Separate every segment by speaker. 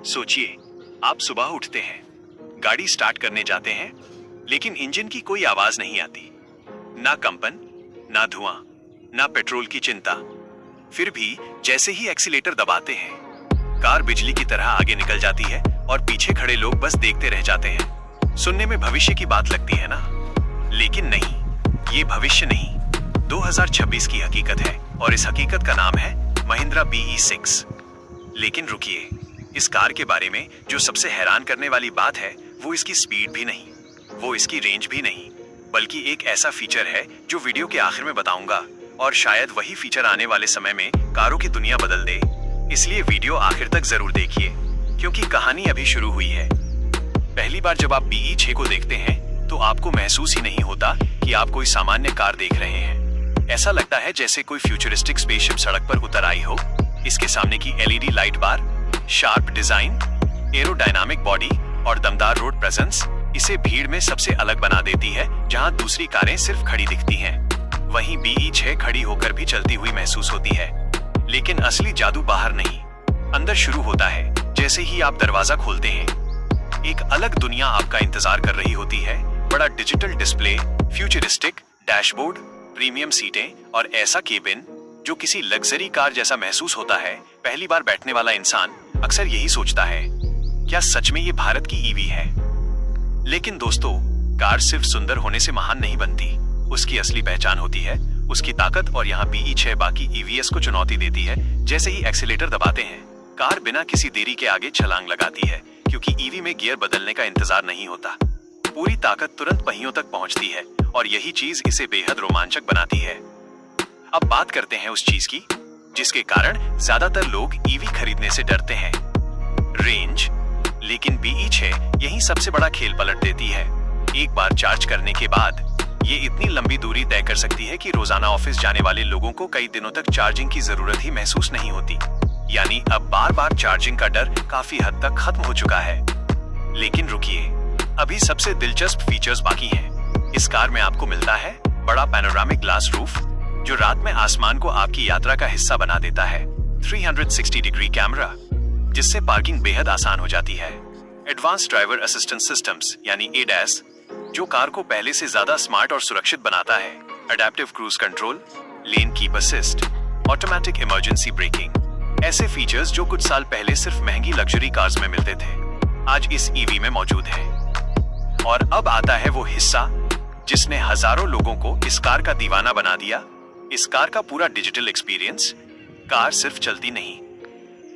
Speaker 1: सोचिए, आप सुबह उठते हैं, गाड़ी स्टार्ट करने जाते हैं, लेकिन इंजन की कोई आवाज नहीं आती। ना कंपन, ना धुआं, ना पेट्रोल की चिंता। फिर भी जैसे ही एक्सीलेटर दबाते हैं, कार बिजली की तरह आगे निकल जाती है और पीछे खड़े लोग बस देखते रह जाते हैं। सुनने में भविष्य की बात लगती है ना? लेकिन नहीं, ये भविष्य नहीं, 2026 की हकीकत है और इस हकीकत का नाम है महिंद्रा BE6। लेकिन रुकिए, इस कार के बारे में जो सबसे हैरान करने वाली बात है वो इसकी स्पीड भी नहीं, वो इसकी रेंज भी नहीं, बल्कि एक ऐसा फीचर है जो वीडियो के आखिर में बताऊंगा, और शायद वही फीचर आने वाले समय में कारों की दुनिया बदल दे। इसलिए वीडियो आखिर तक जरूर देखिए, क्योंकि कहानी अभी शुरू हुई है। पहली बार जब आप BE6 को देखते हैं तो आपको महसूस ही नहीं होता कि आप कोई सामान्य कार देख रहे हैं। ऐसा लगता है जैसे कोई फ्यूचरिस्टिक स्पेसशिप सड़क पर उतर आई हो। इसके सामने की LED लाइट बार, शार्प डिजाइन, एरोडायनामिक बॉडी और दमदार रोड प्रेजेंस इसे भीड़ में सबसे अलग बना देती है। जहां दूसरी कारें सिर्फ खड़ी दिखती हैं, वहीं BE6 खड़ी होकर भी चलती हुई महसूस होती है। लेकिन असली जादू बाहर नहीं, अंदर शुरू होता है। जैसे ही आप दरवाजा खोलते हैं, एक अलग दुनिया आपका इंतजार कर रही होती है। बड़ा digital display, futuristic dashboard, premium सीटें और ऐसा केबिन जो किसी लग्जरी कार जैसा महसूस होता है। पहली बार बैठने वाला इंसान अक्सर यही सोचता है, क्या सच में ये भारत की EV है? लेकिन दोस्तों, कार सिर्फ सुंदर होने से महान नहीं बनती, उसकी असली पहचान होती है उसकी ताकत। और यहाँ BE6 बाकी EVs को चुनौती देती है। जैसे ही एक्सीलेटर दबाते हैं, कार बिना किसी देरी के आगे छलांग लगाती है, क्योंकि EV में गियर बदलने का इंतजार नहीं होता। पूरी ताकत तुरंत पहियों तक पहुंचती है और यही चीज इसे बेहद रोमांचक बनाती है। अब बात करते हैं उस चीज की जिसके कारण ज्यादातर लोग EV खरीदने से डरते हैं, रेंज। लेकिन BE6 यही सबसे बड़ा खेल पलट देती है। एक बार चार्ज करने के बाद ये इतनी लंबी दूरी तय कर सकती है कि रोजाना ऑफिस जाने वाले लोगों को कई दिनों तक चार्जिंग की जरूरत ही महसूस नहीं होती। यानी अब बार बार चार्जिंग का डर काफी हद तक खत्म हो चुका है। लेकिन रुकिए, अभी सबसे दिलचस्प फीचर्स बाकी हैं। इस कार में आपको मिलता है बड़ा पैनोरामिक ग्लास रूफ, जो रात में आसमान को आपकी यात्रा का हिस्सा बना देता है। 360 डिग्री कैमरा, जिससे पार्किंग बेहद आसान हो जाती है। एडवांस ड्राइवर असिस्टेंस सिस्टम्स यानी ADAS, जो कार को पहले से ज्यादा स्मार्ट और सुरक्षित बनाता है। Adaptive cruise control, lane keep assist, automatic emergency breaking, ऐसे फीचर्स जो कुछ साल पहले सिर्फ महंगी लग्जरी कार्स में मिलते थे, आज इस EV में मौजूद है। और अब आता है वो हिस्सा जिसने हजारों लोगों को इस कार का दीवाना बना दिया। इस कार का पूरा डिजिटल एक्सपीरियंस। कार सिर्फ चलती नहीं,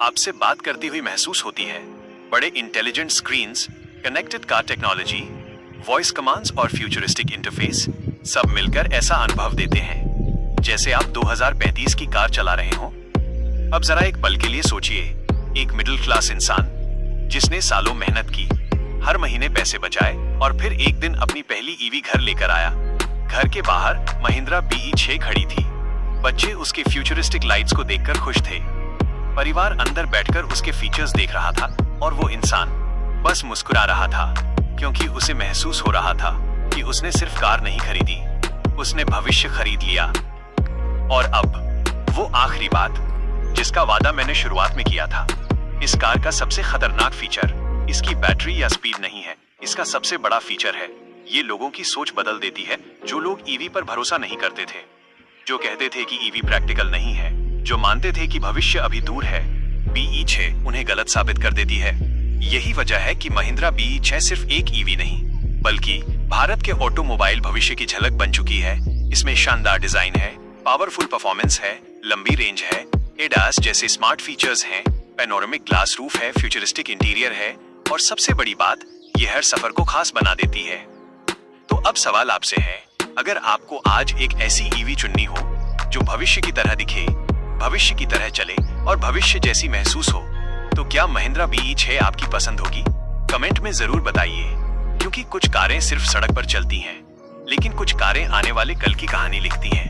Speaker 1: आपसे बात करती हुई महसूस होती है। बड़े intelligent screens, connected car technology, voice commands और फ्यूचरिस्टिक इंटरफेस सब मिलकर ऐसा अनुभव देते हैं जैसे आप 2035 की कार चला रहे हो। अब जरा एक पल के लिए सोचिए, एक मिडिल क्लास इंसान जिसने सालों मेहनत की, हर महीने पैसे बचाए और फिर एक दिन अपनी पहली EV घर लेकर आया। घर के बाहर महिंद्रा BE6 खड़ी थी। बच्चे उसके फ्यूचरिस्टिक लाइट्स को देखकर खुश थे। परिवार अंदर बैठकर उसके फीचर्स देख रहा था और वो इंसान बस मुस्कुरा रहा था, क्योंकि उसे महसूस हो रहा था कि उसने सिर्फ कार नहीं खरीदी, उसने भविष्य खरीद लिया। और अब वो आखिरी बात जिसका वादा मैंने शुरुआत में किया था, इस कार का सबसे खतरनाक फीचर इसकी बैटरी या स्पीड नहीं है, इसका सबसे बड़ा फीचर है ये लोगों की सोच बदल देती है। जो लोग EV पर भरोसा नहीं करते थे, जो कहते थे कि EV प्रैक्टिकल नहीं है, जो मानते थे कि भविष्य अभी दूर है, BE6 उन्हें गलत साबित कर देती है। यही वजह है कि महिंद्रा BE6 सिर्फ एक EV नहीं, बल्कि भारत के ऑटोमोबाइल भविष्य की झलक बन चुकी है। इसमें शानदार डिजाइन है, पावरफुल परफॉर्मेंस है, लंबी रेंज है, ADAS जैसे स्मार्ट फीचर्स हैं, पैनोरामिक ग्लास रूफ है, फ्यूचरिस्टिक इंटीरियर है, और सबसे बड़ी बात, ये हर सफर को खास बना देती है। तो अब सवाल आपसे है, अगर आपको आज एक ऐसी EV चुननी हो जो भविष्य की तरह दिखे, भविष्य की तरह चले और भविष्य जैसी महसूस हो, तो क्या महिंद्रा BE6 आपकी पसंद होगी? कमेंट में जरूर बताइए, क्योंकि कुछ कारें सिर्फ सड़क पर चलती हैं, लेकिन कुछ कारें आने वाले कल की कहानी लिखती हैं।